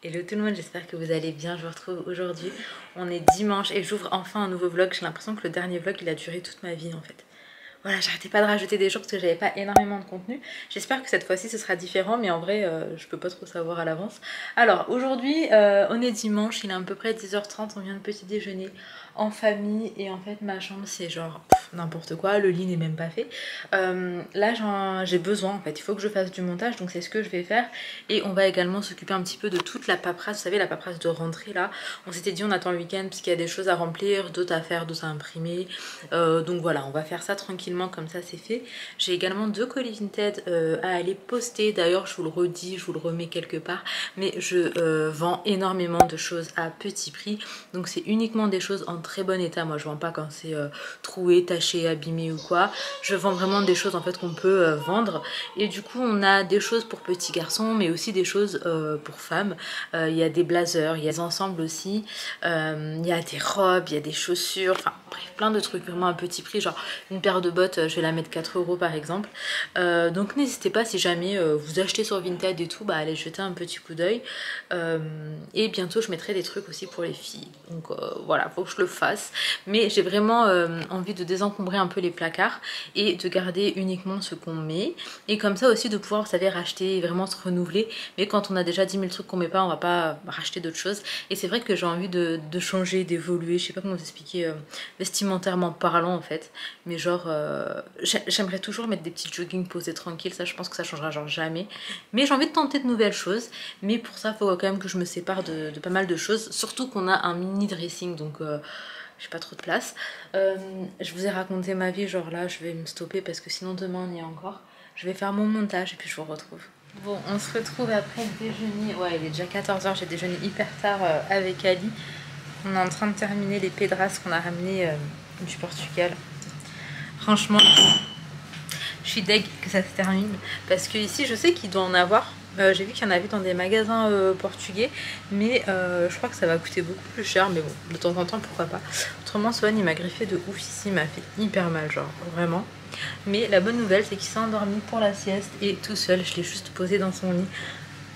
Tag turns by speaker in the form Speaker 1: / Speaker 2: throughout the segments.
Speaker 1: Hello tout le monde, j'espère que vous allez bien. Je vous retrouve aujourd'hui. On est dimanche et j'ouvre enfin un nouveau vlog. J'ai l'impression que le dernier vlog il a duré toute ma vie en fait. Voilà, j'arrêtais pas de rajouter des jours parce que j'avais pas énormément de contenu. J'espère que cette fois-ci ce sera différent, mais en vrai je peux pas trop savoir à l'avance. Alors aujourd'hui on est dimanche, il est à peu près 10h30, on vient de petit déjeuner en famille et en fait ma chambre c'est genre n'importe quoi, le lit n'est même pas fait. Là j'ai besoin en fait, il faut que je fasse du montage donc c'est ce que je vais faire et on va également s'occuper un petit peu de toute la paperasse, vous savez la paperasse de rentrée là. On s'était dit on attend le week-end parce qu'il y a des choses à remplir, d'autres à faire, d'autres à imprimer. Donc voilà, on va faire ça tranquillement comme ça c'est fait. J'ai également 2 colis Vinted à aller poster, d'ailleurs je vous le redis, je vous le remets quelque part, mais je vends énormément de choses à petit prix, donc c'est uniquement des choses en très bon état. Moi je vends pas quand c'est troué, taché, abîmé ou quoi, je vends vraiment des choses en fait qu'on peut vendre. Et du coup on a des choses pour petits garçons mais aussi des choses pour femmes. Il y a des blazers, il y a des ensembles aussi, il y a des robes, il y a des chaussures, enfin bref plein de trucs vraiment à petit prix, genre une paire de bottes je vais la mettre 4 € par exemple. Donc n'hésitez pas, si jamais vous achetez sur Vinted et tout, bah allez jeter un petit coup d'œil. Et bientôt je mettrai des trucs aussi pour les filles, donc voilà, faut que je le fasse, mais j'ai vraiment envie de désencombrer un peu les placards et de garder uniquement ce qu'on met, et comme ça aussi de pouvoir, vous savez, racheter et vraiment se renouveler. Mais quand on a déjà 10 000 trucs qu'on met pas, on va pas racheter d'autres choses. Et c'est vrai que j'ai envie de changer, d'évoluer, je sais pas comment vous expliquer, vestimentairement parlant en fait, mais genre j'aimerais toujours mettre des petits jogging posés tranquilles, ça je pense que ça changera genre jamais, mais j'ai envie de tenter de nouvelles choses. Mais pour ça il faut quand même que je me sépare de pas mal de choses, surtout qu'on a un mini dressing, donc j'ai pas trop de place. Je vous ai raconté ma vie, genre là je vais me stopper parce que sinon demain on y est encore. Je vais faire mon montage et puis je vous retrouve. Bon, on se retrouve après le déjeuner. Ouais, il est déjà 14 h, j'ai déjeuné hyper tard avec Ali. On est en train de terminer les pedras qu'on a ramenés du Portugal. Franchement, je suis deg que ça se termine parce que ici je sais qu'il doit en avoir. J'ai vu qu'il y en avait dans des magasins portugais, mais je crois que ça va coûter beaucoup plus cher, mais bon, de temps en temps pourquoi pas. Autrement Swan il m'a griffé de ouf ici, il m'a fait hyper mal, genre vraiment. Mais la bonne nouvelle c'est qu'il s'est endormi pour la sieste et tout seul, je l'ai juste posé dans son lit.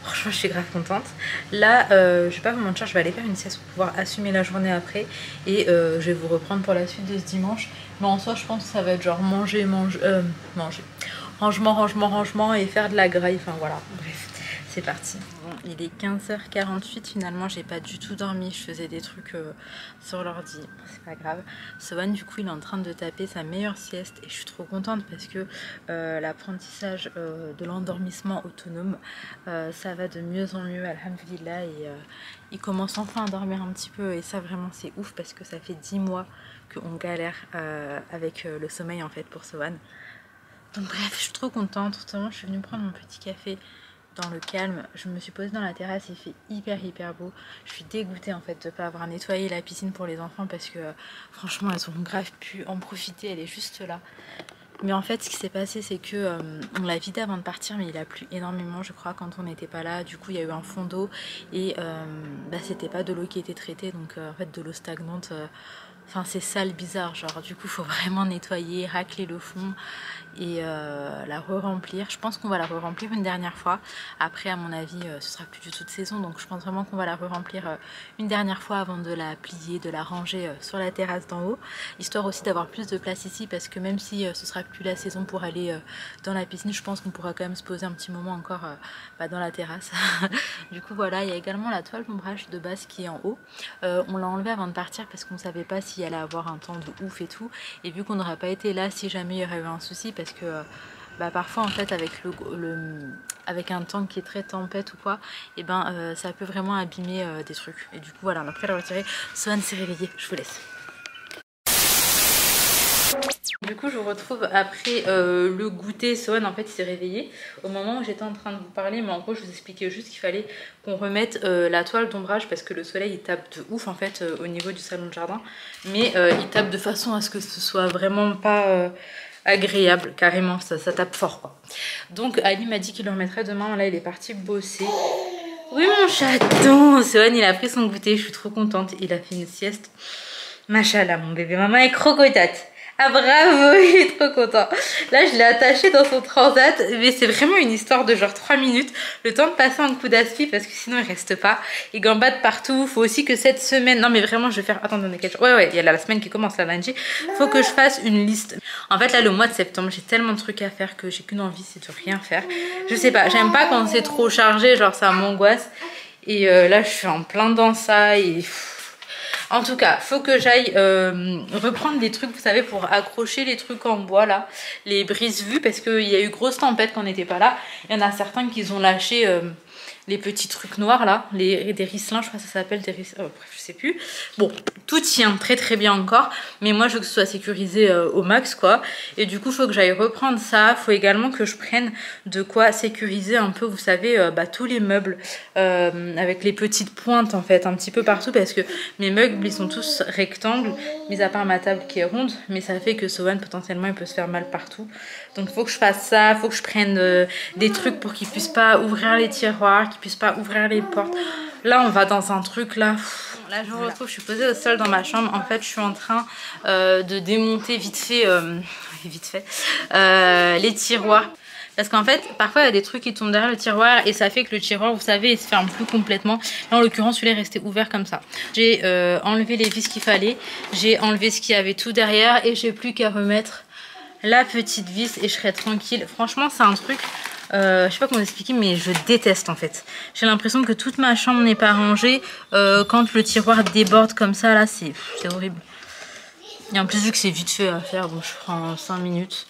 Speaker 1: Franchement je suis grave contente. Là je vais pas vous mentir, je vais aller faire une sieste pour pouvoir assumer la journée après, et je vais vous reprendre pour la suite de ce dimanche. Mais en soi je pense que ça va être genre manger, rangement et faire de la graille, enfin voilà, bref. C'est parti. Bon, il est 15h48, finalement j'ai pas du tout dormi, je faisais des trucs sur l'ordi, c'est pas grave. Swan du coup il est en train de taper sa meilleure sieste et je suis trop contente parce que l'apprentissage de l'endormissement autonome, ça va de mieux en mieux, alhamdoulilah, et il commence enfin à dormir un petit peu, et ça vraiment c'est ouf parce que ça fait 10 mois qu'on galère avec le sommeil en fait pour Swan. Donc bref, je suis trop contente. Autrement, je suis venue prendre mon petit café dans le calme, je me suis posée dans la terrasse, il fait hyper beau. Je suis dégoûtée en fait de ne pas avoir nettoyé la piscine pour les enfants parce que franchement elles ont grave pu en profiter, elle est juste là. Mais en fait ce qui s'est passé c'est que on l'a vidé avant de partir, mais il a plu énormément je crois quand on n'était pas là. Du coup il y a eu un fond d'eau et c'était pas de l'eau qui était traitée, donc en fait de l'eau stagnante. Enfin c'est sale, bizarre, genre du coup faut vraiment nettoyer, racler le fond et la re-remplir. Je pense qu'on va la re-remplir une dernière fois. Après à mon avis ce sera plus du tout de saison, donc je pense vraiment qu'on va la re-remplir une dernière fois avant de la plier, de la ranger sur la terrasse d'en haut, histoire aussi d'avoir plus de place ici, parce que même si ce sera plus la saison pour aller dans la piscine, je pense qu'on pourra quand même se poser un petit moment encore dans la terrasse. Du coup voilà, il y a également la toile d'ombrage de base qui est en haut. On l'a enlevée avant de partir parce qu'on savait pas s'il allait avoir un temps de ouf et tout, et vu qu'on n'aurait pas été là si jamais il y aurait eu un souci, parce que parfois en fait avec avec un temps qui est très tempête ou quoi, et ça peut vraiment abîmer des trucs, et du coup voilà, on a pu la retirer. Swan s'est réveillée, je vous laisse. Du coup je vous retrouve après le goûter. Swan en fait il s'est réveillé au moment où j'étais en train de vous parler, mais en gros je vous expliquais juste qu'il fallait qu'on remette la toile d'ombrage parce que le soleil il tape de ouf en fait au niveau du salon de jardin, mais il tape de façon à ce que ce soit vraiment pas agréable, carrément, ça tape fort quoi. Donc Ali m'a dit qu'il le remettrait demain. Là il est parti bosser. Oui mon chaton, Swan il a pris son goûter, je suis trop contente, il a fait une sieste. Machallah mon bébé, maman est crocotate. Ah bravo, il est trop content. Là je l'ai attaché dans son transat, mais c'est vraiment une histoire de genre 3 minutes. Le temps de passer un coup d'aspi parce que sinon il reste pas. Il gambade partout. Faut aussi que cette semaine... Non mais vraiment je vais faire... Attends, on est quel jour? Ouais, il y a la semaine qui commence là lundi. Faut que je fasse une liste. En fait là le mois de septembre j'ai tellement de trucs à faire que j'ai qu'une envie, c'est de rien faire. Je sais pas, j'aime pas quand c'est trop chargé, genre ça m'angoisse. Et là je suis en plein dans ça et... En tout cas, faut que j'aille reprendre des trucs, vous savez, pour accrocher les trucs en bois là, les brises-vues, parce qu'il y a eu grosse tempête quand on n'était pas là. Il y en a certains qui ont lâché les petits trucs noirs là, des risselins, je crois que ça s'appelle des risselins, bref, je sais plus. Bon, tout tient très très bien encore, mais moi je veux que ce soit sécurisé au max quoi. Et du coup, il faut que j'aille reprendre ça. Il faut également que je prenne de quoi sécuriser un peu, vous savez, tous les meubles avec les petites pointes en fait, un petit peu partout, parce que mes meubles ils sont tous rectangles, mis à part ma table qui est ronde, mais ça fait que Sohan potentiellement il peut se faire mal partout. Donc il faut que je fasse ça, il faut que je prenne des trucs pour qu'il puisse pas ouvrir les tiroirs, qu'il puisse pas ouvrir les portes. Là on va dans un truc là. Là je me retrouve, je suis posée au sol dans ma chambre. En fait je suis en train de démonter vite fait les tiroirs. Parce qu'en fait, parfois il y a des trucs qui tombent derrière le tiroir et ça fait que le tiroir, vous savez, il se ferme plus complètement. Là, en l'occurrence, celui-là est resté ouvert comme ça. J'ai enlevé les vis qu'il fallait, j'ai enlevé ce qu'il y avait tout derrière et j'ai plus qu'à remettre la petite vis et je serai tranquille. Franchement, c'est un truc, je sais pas comment expliquer, mais je déteste en fait. J'ai l'impression que toute ma chambre n'est pas rangée. Quand le tiroir déborde comme ça, là, c'est horrible. Et en plus, vu que c'est vite fait à faire, bon, je prends 5 minutes.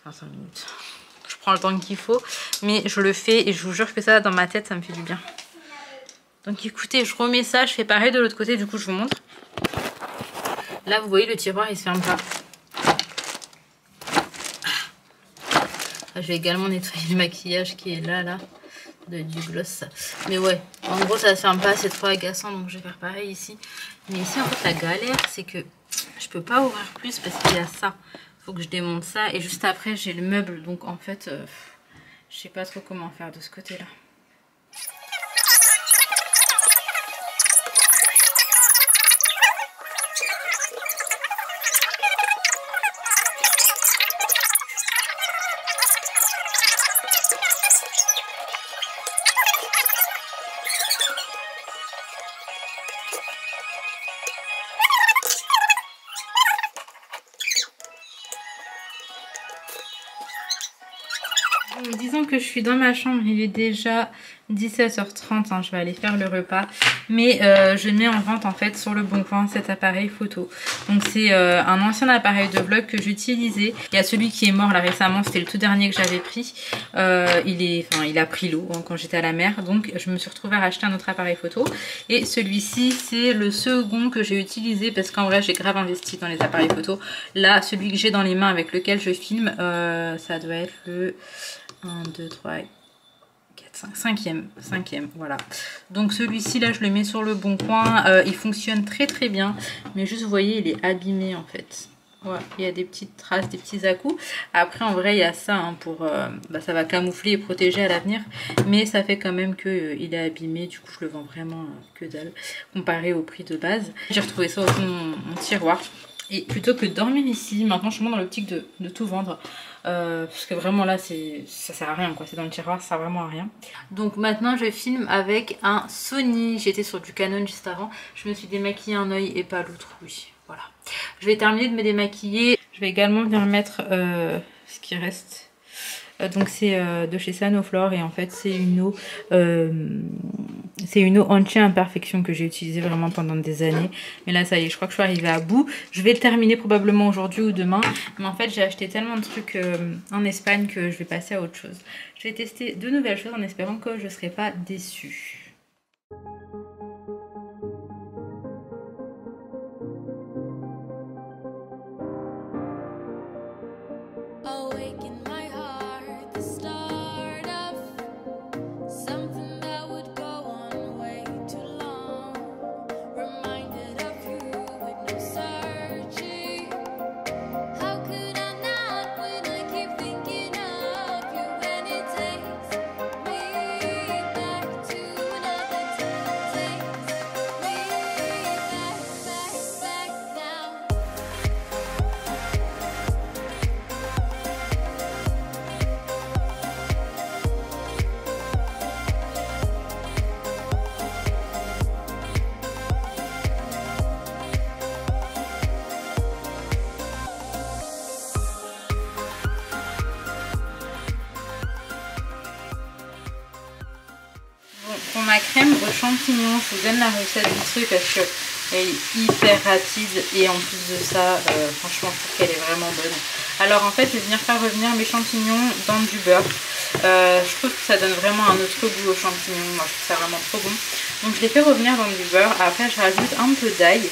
Speaker 1: Enfin, 5 minutes. Je prends le temps qu'il faut, mais je le fais et je vous jure que ça, dans ma tête, ça me fait du bien. Donc écoutez, je remets ça, je fais pareil de l'autre côté, du coup je vous montre. Là, vous voyez, le tiroir, il se ferme pas. Je vais également nettoyer le maquillage qui est là, du gloss. Mais ouais, en gros, ça se ferme pas, c'est trop agaçant, donc je vais faire pareil ici. Mais ici, en fait, la galère, c'est que je peux pas ouvrir plus parce qu'il y a ça. Faut que je démonte ça et juste après j'ai le meuble, donc en fait je sais pas trop comment faire de ce côté là. Disons que je suis dans ma chambre, il est déjà 17h30, hein, je vais aller faire le repas. Mais je mets en vente en fait sur le Bon Coin cet appareil photo. Donc c'est un ancien appareil de vlog que j'utilisais. Il y a celui qui est mort là récemment, c'était le tout dernier que j'avais pris. Il a pris l'eau hein, quand j'étais à la mer. Donc je me suis retrouvée à racheter un autre appareil photo. Et celui-ci c'est le second que j'ai utilisé parce qu'en vrai j'ai grave investi dans les appareils photo. Là celui que j'ai dans les mains avec lequel je filme, ça doit être le 1, 2, 3, 4, 5, 5e, voilà. Donc celui-ci là je le mets sur le Bon Coin, il fonctionne très très bien, mais juste vous voyez il est abîmé en fait. Voilà, il y a des petites traces, des petits à-coups. Après en vrai il y a ça hein, pour, ça va camoufler et protéger à l'avenir, mais ça fait quand même que il est abîmé, du coup je le vends vraiment que dalle comparé au prix de base. J'ai retrouvé ça au fond de mon tiroir. Et plutôt que de dormir ici, maintenant je suis dans l'optique de tout vendre. Parce que vraiment là ça sert à rien quoi, c'est dans le tiroir, ça sert vraiment à rien. Donc maintenant je filme avec un Sony, j'étais sur du Canon juste avant. Je me suis démaquillé un œil et pas l'autre, oui, voilà. Je vais terminer de me démaquiller. Je vais également venir mettre ce qui reste. Donc c'est de chez Sanoflore et en fait c'est une eau anti-imperfection que j'ai utilisée vraiment pendant des années. Mais là ça y est, je crois que je suis arrivée à bout. Je vais le terminer probablement aujourd'hui ou demain. Mais en fait j'ai acheté tellement de trucs en Espagne que je vais passer à autre chose. Je vais tester de nouvelles choses en espérant que je ne serai pas déçue. ma crème aux champignons. Je vous donne la recette du truc parce que elle est hyper rapide et en plus de ça, franchement, je trouve qu'elle est vraiment bonne. Alors en fait, je vais venir faire revenir mes champignons dans du beurre. Je trouve que ça donne vraiment un autre goût aux champignons. Moi, je trouve ça vraiment trop bon. Donc je les fais revenir dans du beurre. Après, je rajoute un peu d'ail,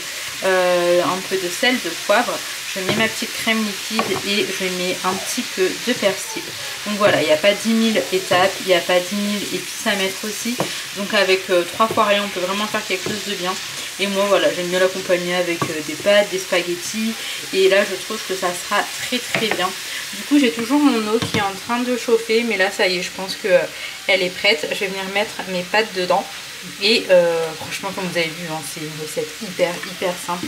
Speaker 1: un peu de sel, de poivre. Je mets ma petite crème liquide et je mets un petit peu de persil. Donc voilà, il n'y a pas 10 000 étapes, il n'y a pas 10 000 épices à mettre aussi. Donc avec 3 fois rien, on peut vraiment faire quelque chose de bien. Et moi voilà, j'aime bien l'accompagner avec des pâtes, des spaghettis. Et là, je trouve que ça sera très très bien. Du coup, j'ai toujours mon eau qui est en train de chauffer. Mais là, ça y est, je pense qu'elle est prête. Je vais venir mettre mes pâtes dedans. Et franchement, comme vous avez vu, hein, c'est une recette hyper simple.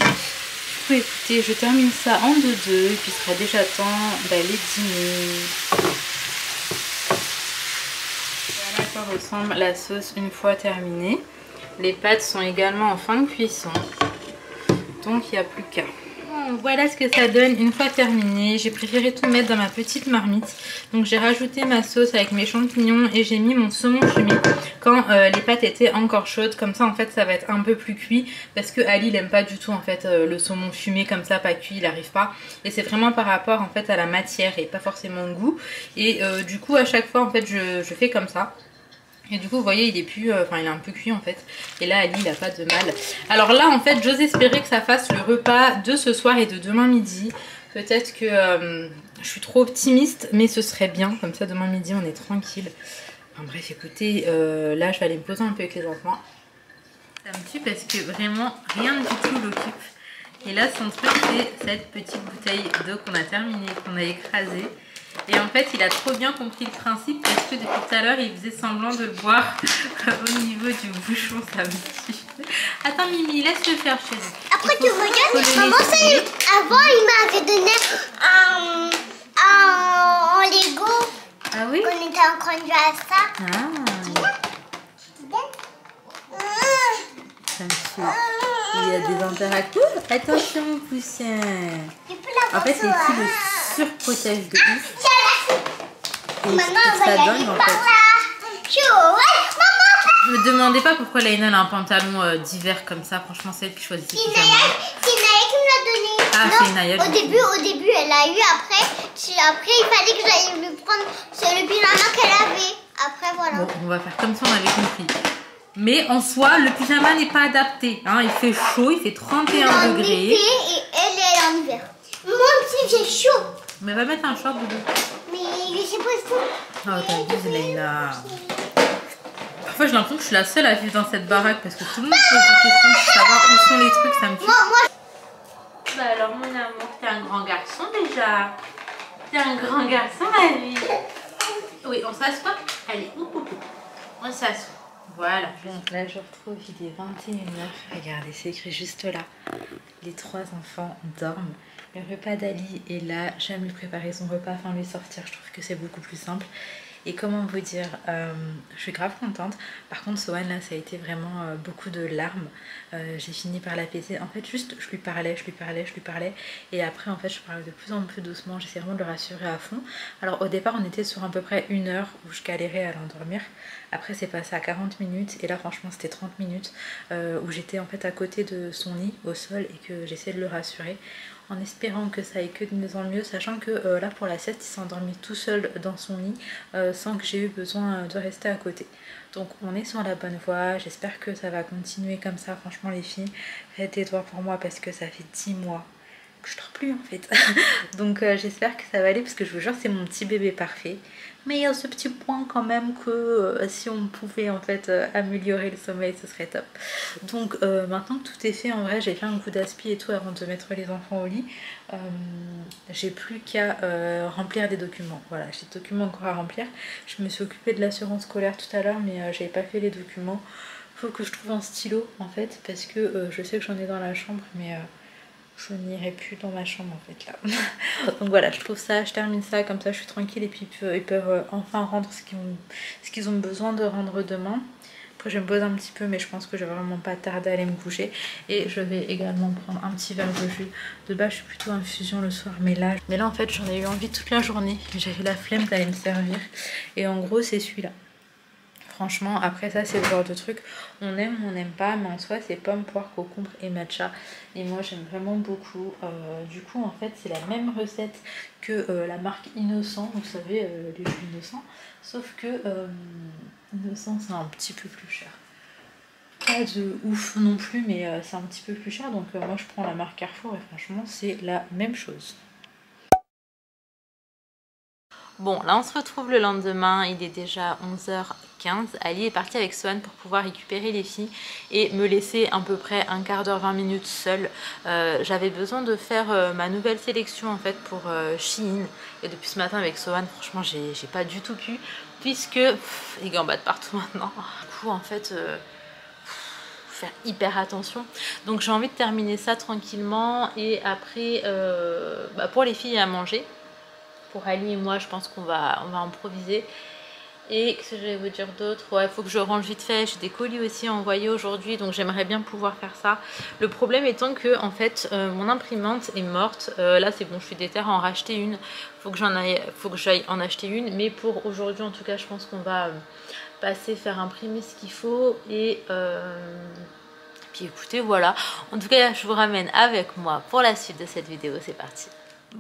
Speaker 1: Écoutez, je termine ça en 2-2 et puis il sera déjà temps d'aller dîner. Voilà à quoi ressemble la sauce une fois terminée. Les pâtes sont également en fin de cuisson, donc il n'y a plus qu'à. Voilà ce que ça donne une fois terminé. J'ai préféré tout mettre dans ma petite marmite. Donc j'ai rajouté ma sauce avec mes champignons et j'ai mis mon saumon fumé quand les pâtes étaient encore chaudes. Comme ça en fait ça va être un peu plus cuit parce que Ali il aime pas du tout en fait le saumon fumé comme ça, pas cuit, il n'arrive pas. Et c'est vraiment par rapport en fait à la matière et pas forcément au goût. Et du coup à chaque fois en fait je fais comme ça. Et du coup vous voyez il est plus, il est un peu cuit en fait. Et là Ali il a pas de mal. Alors là en fait j'ose espérer que ça fasse le repas de ce soir et de demain midi. Peut-être que je suis trop optimiste mais ce serait bien. Comme ça demain midi on est tranquille. Enfin bref écoutez, là je vais aller me poser un peu avec les enfants. Ça me tue parce que vraiment rien du tout l'occupe. Et là son truc c'est cette petite bouteille d'eau qu'on a terminée, qu'on a écrasée. Et en fait il a trop bien compris le principe parce que depuis tout à l'heure il faisait semblant de le boire au niveau du bouchon, ça me tue. Attends Mimi, laisse-le faire chez nous.
Speaker 2: Après tu regardes, maman avant il m'avait donné un Lego.
Speaker 1: Ah oui?
Speaker 2: On était en train de jouer à ça.
Speaker 1: Ça me tue. Il y a des interactifs. Attention poussin. En fait c'est ici le surprotège de ouf. Et
Speaker 2: Maman,
Speaker 1: ce que ça donne en fait. Je me demandais pas pourquoi Laina a un pantalon d'hiver comme ça. Franchement c'est elle qui choisit ses pyjamas.
Speaker 2: C'est Naya qui me l'a donné.
Speaker 1: Ah
Speaker 2: non,
Speaker 1: c'est Naya.
Speaker 2: Au début elle l'a eu, après il fallait que j'aille lui prendre le pyjama qu'elle avait. Après voilà.
Speaker 1: Bon, on va faire comme ça, on avait compris. Mais en soi, le pyjama n'est pas adapté. Hein. Il fait chaud, il fait 31 degrés.
Speaker 2: Et elle est en hiver. Moi aussi j'ai chaud.
Speaker 1: Mais va mettre un short dedans.
Speaker 2: Mais je sais pas tout.
Speaker 1: Oh, t'abuses, Laina. Parfois, j'ai l'impression que je suis la seule à vivre dans cette baraque parce que tout le monde pose des questions pour savoir où sont les trucs, ça me tue. Bah alors, mon amour, t'es un grand garçon déjà. T'es un grand garçon, ma vie. Oui, on s'assoit. Allez, on s'assoit. Voilà. Bon, là, je retrouve, il est 21h. Regardez, c'est écrit juste là. Les 3 enfants dorment. Le repas d'Ali est là. J'aime lui préparer son repas, enfin lui sortir. Je trouve que c'est beaucoup plus simple. Et comment vous dire, je suis grave contente. Par contre, Sohan, là, ça a été vraiment beaucoup de larmes. J'ai fini par l'apaiser. En fait, juste, je lui parlais. Et après, en fait, je parlais de plus en plus doucement. J'essayais vraiment de le rassurer à fond. Alors, au départ, on était sur à peu près 1 heure où je galérais à l'endormir. Après, c'est passé à 40 minutes. Et là, franchement, c'était 30 minutes où j'étais en fait à côté de son lit, au sol, et que j'essayais de le rassurer. En espérant que ça aille que de mieux en mieux, sachant que là pour la sieste il s'est endormi tout seul dans son lit sans que j'ai eu besoin de rester à côté. Donc on est sur la bonne voie, j'espère que ça va continuer comme ça. Franchement les filles, faites des doigts pour moi parce que ça fait 10 mois que je dors plus en fait. Donc j'espère que ça va aller parce que je vous jure c'est mon petit bébé parfait. Mais il y a ce petit point quand même que si on pouvait en fait améliorer le sommeil, ce serait top. Donc maintenant que tout est fait, en vrai, j'ai fait un coup d'aspi et tout avant de mettre les enfants au lit. J'ai plus qu'à remplir des documents. Voilà, j'ai des documents encore à remplir. Je me suis occupée de l'assurance scolaire tout à l'heure, mais j'avais pas fait les documents. Faut que je trouve un stylo en fait, parce que je sais que j'en ai dans la chambre, mais je n'irai plus dans ma chambre en fait là. Donc voilà, je trouve ça, je termine ça, comme ça je suis tranquille et puis ils peuvent enfin rendre ce qu'ils ont besoin de rendre demain. Après je me pose un petit peu mais je pense que je vais vraiment pas tarder à aller me coucher. Et je vais également prendre un petit verre de jus. De base je suis plutôt infusion le soir mais là en fait j'en ai eu envie toute la journée. J'avais la flemme d'aller me servir et en gros c'est celui-là. Franchement, après ça, c'est le genre de truc, on aime ou on n'aime pas, mais en soi, c'est pomme, poire, concombre et matcha. Et moi, j'aime vraiment beaucoup. Du coup, en fait, c'est la même recette que la marque Innocent, vous savez, les jus Innocent. Sauf que Innocent, c'est un petit peu plus cher. Pas de ouf non plus, mais c'est un petit peu plus cher. Donc moi, je prends la marque Carrefour et franchement, c'est la même chose. Bon, là on se retrouve le lendemain, il est déjà 11h15. Ali est parti avec Sohan pour pouvoir récupérer les filles et me laisser à peu près un quart d'heure, 20 minutes seule. J'avais besoin de faire ma nouvelle sélection en fait pour Shein. Et depuis ce matin avec Sohan, franchement, j'ai pas du tout pu, puisque les gambades partout maintenant. Du coup, en fait, faire hyper attention. Donc j'ai envie de terminer ça tranquillement et après, pour les filles à manger. Pour Ali et moi, je pense qu'on va improviser. Et qu'est-ce que je vais vous dire d'autre? Ouais, il faut que je range vite fait. J'ai des colis aussi à envoyer aujourd'hui, donc j'aimerais bien pouvoir faire ça. Le problème étant que, en fait, mon imprimante est morte. Là, c'est bon, je suis déterre à en racheter une. Faut que j'aille en acheter une. Mais pour aujourd'hui, en tout cas, je pense qu'on va passer faire imprimer ce qu'il faut. Et puis écoutez, voilà. En tout cas, je vous ramène avec moi pour la suite de cette vidéo. C'est parti.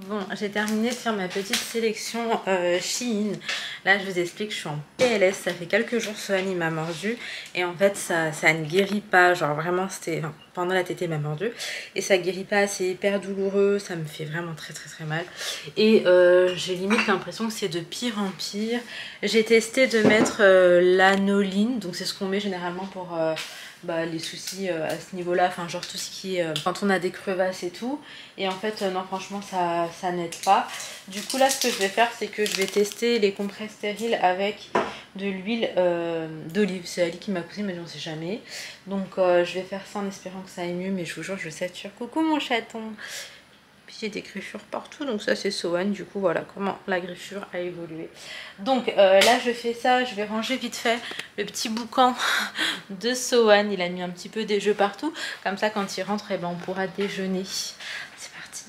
Speaker 1: Bon, j'ai terminé de faire ma petite sélection Shein. Là, je vous explique, je suis en PLS. Ça fait quelques jours, Sohan il m'a mordu. Et en fait, ça ne guérit pas. Genre vraiment, c'était pendant la tétée, il m'a mordu. Et ça guérit pas, c'est hyper douloureux. Ça me fait vraiment très très très mal. Et j'ai limite l'impression que c'est de pire en pire. J'ai testé de mettre l'anoline. Donc c'est ce qu'on met généralement pour... les soucis à ce niveau là, enfin genre tout ce qui est quand on a des crevasses et tout, et en fait non, franchement ça n'aide pas. Du coup là, ce que je vais faire, c'est que je vais tester les compresses stériles avec de l'huile d'olive. C'est Ali qui m'a cousé, il m'a dit on sait jamais, donc je vais faire ça en espérant que ça aille mieux, mais je vous jure, je sature. Coucou mon chaton. Puis j'ai des griffures partout, donc ça c'est Sohan. Du coup voilà comment la griffure a évolué. Donc là je fais ça, je vais ranger vite fait le petit boucan de Sohan. Il a mis un petit peu des jeux partout, comme ça quand il rentre, eh ben, on pourra déjeuner. C'est parti.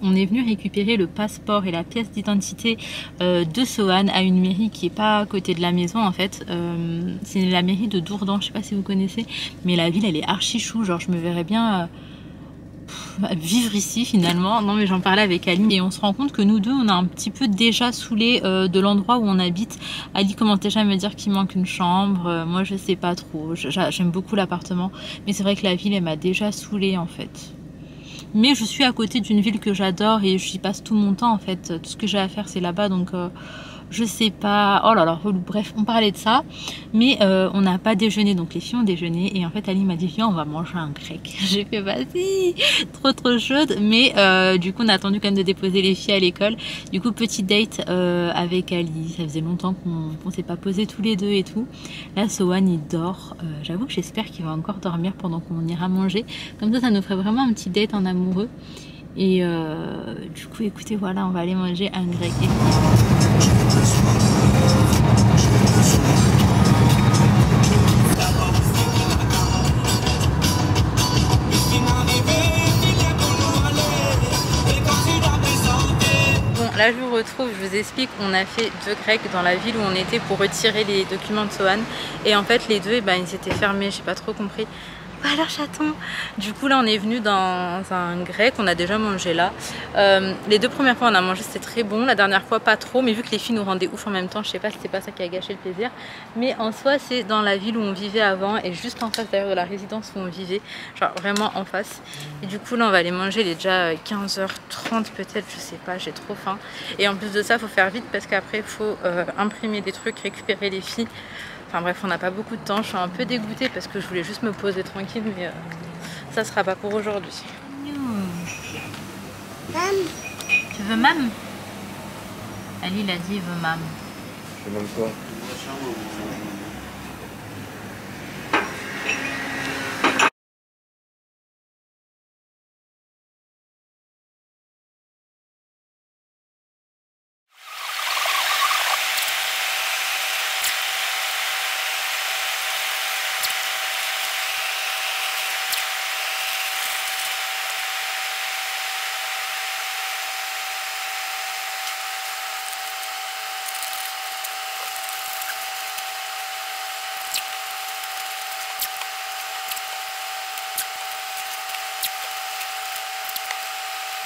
Speaker 1: On est venu récupérer le passeport et la pièce d'identité de Sohan à une mairie qui est pas à côté de la maison en fait. C'est la mairie de Dourdan, je sais pas si vous connaissez, mais la ville elle est archi chou, genre je me verrais bien vivre ici finalement. Non mais j'en parlais avec Ali et on se rend compte que nous deux on a un petit peu déjà saoulé de l'endroit où on habite. Ali commence déjà à me dire qu'il manque une chambre, moi je sais pas trop, j'aime beaucoup l'appartement, mais c'est vrai que la ville elle m'a déjà saoulé en fait. Mais je suis à côté d'une ville que j'adore et j'y passe tout mon temps en fait. Tout ce que j'ai à faire c'est là-bas, donc je sais pas. Oh là là, relou. Bref, on parlait de ça. Mais on n'a pas déjeuné, donc les filles ont déjeuné. Et en fait Ali m'a dit viens on va manger un grec. J'ai fait vas-y, trop chaude. Mais du coup on a attendu quand même de déposer les filles à l'école. Du coup petit date avec Ali. Ça faisait longtemps qu'on s'est pas posé tous les deux et tout. Là Sohan il dort. J'avoue que j'espère qu'il va encore dormir pendant qu'on ira manger. Comme ça nous ferait vraiment un petit date en amoureux. Et du coup écoutez voilà, on va aller manger un grec. Là je vous retrouve, je vous explique, on a fait 2 grecs dans la ville où on était pour retirer les documents de Sohan et en fait les deux ils étaient fermés, j'ai pas trop compris. Voilà chaton. Du coup là on est venu dans un grec, on a déjà mangé là. Les 2 premières fois on a mangé, c'était très bon, la dernière fois pas trop, mais vu que les filles nous rendaient ouf en même temps, je sais pas si c'était pas ça qui a gâché le plaisir. Mais en soi c'est dans la ville où on vivait avant et juste en face d'ailleurs de la résidence où on vivait, genre vraiment en face. Et du coup là on va aller manger, il est déjà 15h30 peut-être, je sais pas, j'ai trop faim. Et en plus de ça faut faire vite parce qu'après il faut imprimer des trucs, récupérer les filles. Enfin bref, on n'a pas beaucoup de temps, je suis un peu dégoûtée parce que je voulais juste me poser tranquille, mais ça sera pas pour aujourd'hui.
Speaker 2: Mam.
Speaker 1: Tu veux mam? Ali il a dit il veut mam.
Speaker 3: Je veux même quoi?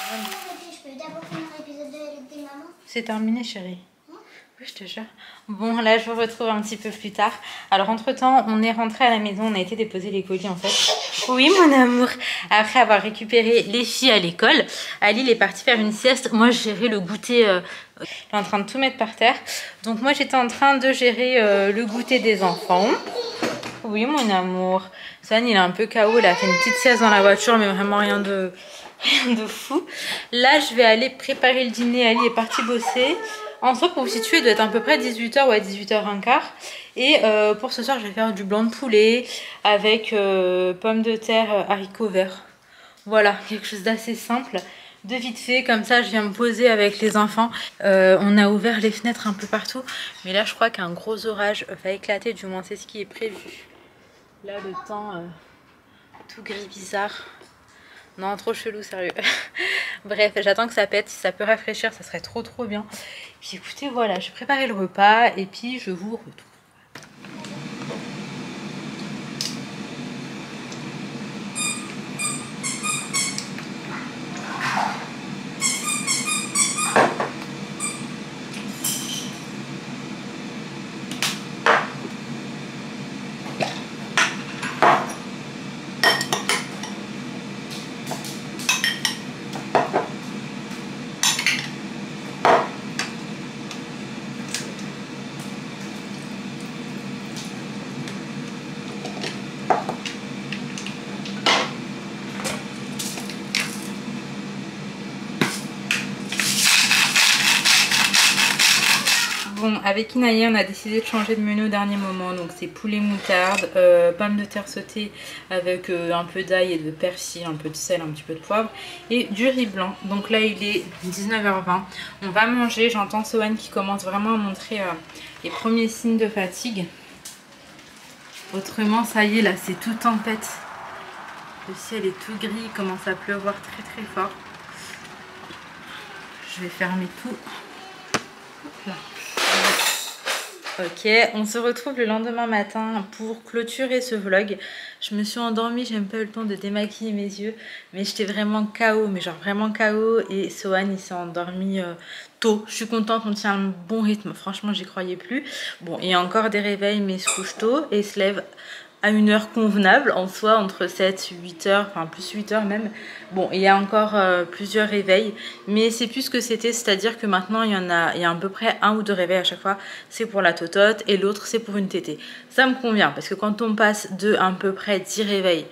Speaker 2: Je peux d'abord finir l'épisode des mamans.
Speaker 1: C'est terminé chérie. Oui, je te jure. Bon, là, je vous retrouve un petit peu plus tard. Alors, entre-temps, on est rentré à la maison. On a été déposer les colis, en fait. Oui, mon amour. Après avoir récupéré les filles à l'école, Ali, il est parti faire une sieste. Moi, je gérais le goûter. Il est en train de tout mettre par terre. Donc, moi, j'étais en train de gérer le goûter des enfants. Oui, mon amour. Swan, il est un peu KO. Il a fait une petite sieste dans la voiture, mais vraiment rien de fou. Là, je vais aller préparer le dîner. Ali est parti bosser. En soi, pour vous situer, il doit être à peu près 18h, ouais, 18h15. Et pour ce soir, je vais faire du blanc de poulet avec pommes de terre, haricots verts. Voilà, quelque chose d'assez simple, de vite fait. Comme ça, je viens me poser avec les enfants. On a ouvert les fenêtres un peu partout. Mais là, je crois qu'un gros orage va éclater. Du moins, c'est ce qui est prévu. Là, le temps tout gris bizarre. Non, trop chelou, sérieux. Bref, j'attends que ça pète. Si ça peut rafraîchir, ça serait trop bien. Puis écoutez, voilà, je vais préparer le repas et puis je vous retrouve. Bon, avec Inaïe, on a décidé de changer de menu au dernier moment. Donc c'est poulet moutarde, pommes de terre sautées avec un peu d'ail et de persil, un peu de sel, un petit peu de poivre et du riz blanc. Donc là il est 19h20. On va manger. J'entends Sohan qui commence vraiment à montrer les premiers signes de fatigue. Autrement, ça y est, là c'est tout tempête. Le ciel est tout gris, il commence à pleuvoir très fort. Je vais fermer tout. Là. Ok, on se retrouve le lendemain matin pour clôturer ce vlog. Je me suis endormie, j'ai même pas eu le temps de démaquiller mes yeux, mais j'étais vraiment KO, mais genre vraiment KO. Et Sohan il s'est endormi tôt. Je suis contente, on tient un bon rythme, franchement j'y croyais plus. Bon, il y a encore des réveils, mais il se couche tôt et il se lève à une heure convenable en soi, entre 7 8 heures, enfin plus 8 heures même. Bon, il y a encore plusieurs réveils, mais c'est plus ce que c'était, c'est-à-dire que maintenant il y a à peu près 1 ou 2 réveils à chaque fois. C'est pour la totote et l'autre c'est pour une tétée. Ça me convient parce que quand on passe de à peu près 10 réveils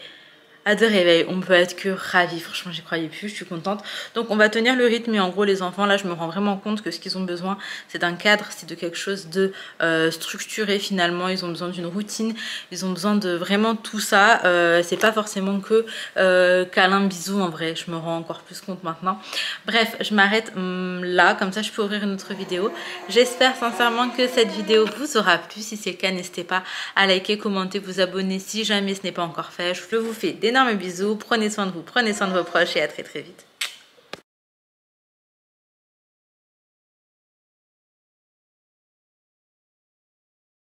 Speaker 1: à 2 réveils. On peut être que ravis. Franchement, j'y croyais plus, je suis contente. Donc on va tenir le rythme. Et en gros, les enfants, là, je me rends vraiment compte que ce qu'ils ont besoin, c'est d'un cadre, c'est de quelque chose de structuré finalement. Ils ont besoin d'une routine. Ils ont besoin de vraiment tout ça. C'est pas forcément que câlin, bisous en vrai. Je me rends encore plus compte maintenant. Bref, je m'arrête là. Comme ça, je peux ouvrir une autre vidéo. J'espère sincèrement que cette vidéo vous aura plu. Si c'est le cas, n'hésitez pas à liker, commenter, vous abonner si jamais ce n'est pas encore fait. Je vous fais d'énormes bisous. Prenez soin de vous, prenez soin de vos proches et à très très vite.